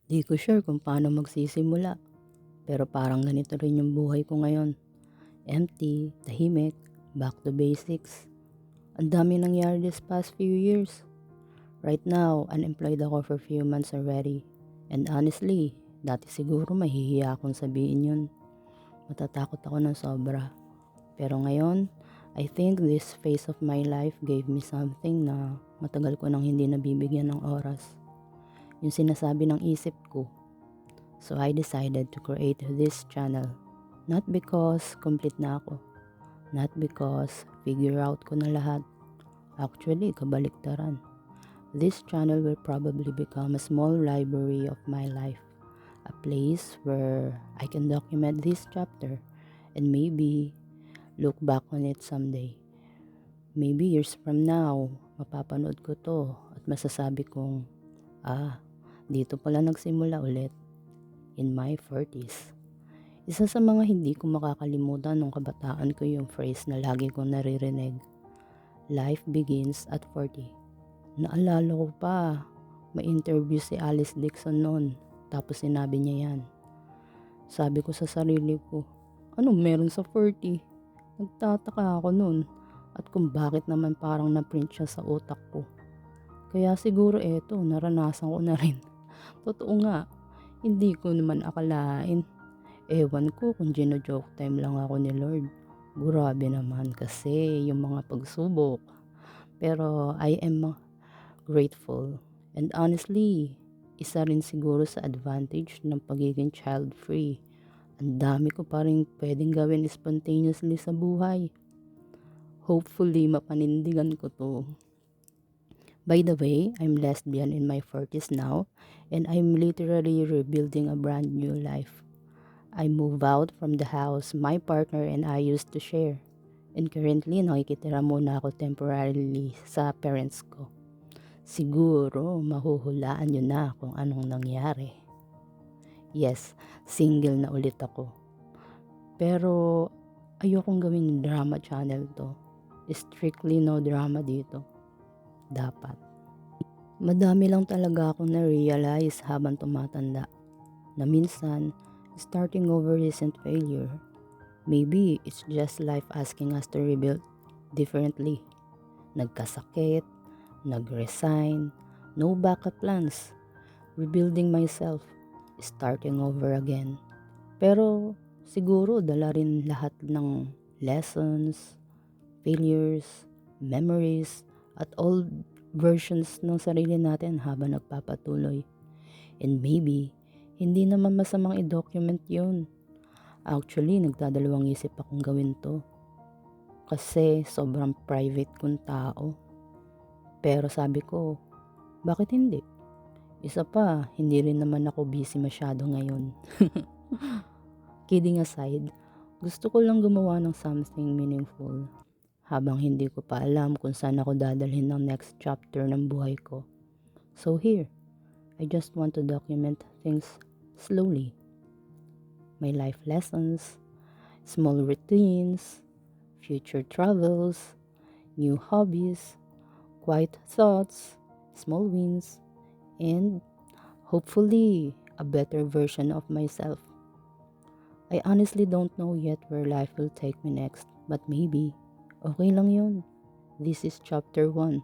Di ko sure kung paano magsisimula, pero parang ganito rin yung buhay ko ngayon. Empty, tahimik, back to basics. Ang dami nangyari this past few years. Right now, unemployed ako for few months already. And honestly, dati siguro mahihiya akong sabihin yun. Matatakot ako ng sobra. Pero ngayon, I think this phase of my life gave me something na matagal ko nang hindi nabibigyan ng oras. Yung sinasabi ng isip ko. So I decided to create this channel. Not because complete na ako. Not because figure out ko na lahat. Actually, kabaliktaran. This channel will probably become a small library of my life. A place where I can document this chapter and maybe look back on it someday. Maybe years from now, mapapanood ko to at masasabi kong, dito pala nagsimula ulit in my 40s. Isa sa mga hindi ko makakalimutan nung kabataan ko yung phrase na lagi kong naririnig, life begins at 40. Naalala ko pa, may interview si Alice Dixon noon, tapos sinabi niya yan. Sabi ko sa sarili ko, anong meron sa 40? Nagtataka ako noon at kung bakit naman parang na-print siya sa utak ko. Kaya siguro eto, naranasan ko na rin. Totoo nga, hindi ko naman akalain. Ewan ko kung gino-joke time lang ako ni Lord. Grabe naman kasi yung mga pagsubok. Pero I am grateful. And honestly, isa rin siguro sa advantage ng pagiging child-free. Ang dami ko pa rin pwedeng gawin spontaneously sa buhay. Hopefully, mapanindigan ko to. By the way, I'm lesbian in my 40s now, and I'm literally rebuilding a brand new life. I moved out from the house my partner and I used to share. And currently, nakikitira muna ako temporarily sa parents ko. Siguro, mahuhulaan nyo na kung anong nangyari. Yes, single na ulit ako. Pero, ayokong gawing drama channel to. Strictly no drama dito. Dapat. Madami lang talaga akong na-realize habang tumatanda. Na minsan, starting over isn't failure. Maybe it's just life asking us to rebuild differently. Nagkasakit, nag-resign, no backup plans. Rebuilding myself, starting over again. Pero siguro dala rin lahat ng lessons, failures, memories, at old versions ng sarili natin habang nagpapatuloy. And maybe, hindi naman masamang i-document yun. Actually, nagdadalawang isip akong gawin to. Kasi sobrang private kong tao. Pero sabi ko, bakit hindi? Isa pa, hindi rin naman ako busy masyado ngayon. Kidding aside, gusto ko lang gumawa ng something meaningful. Habang hindi ko pa alam kung saan ako dadalhin ng next chapter ng buhay ko. So here, I just want to document things slowly. My life lessons, small routines, future travels, new hobbies, quiet thoughts, small wins, and hopefully a better version of myself. I honestly don't know yet where life will take me next, but maybe okay lang yun. This is chapter 1.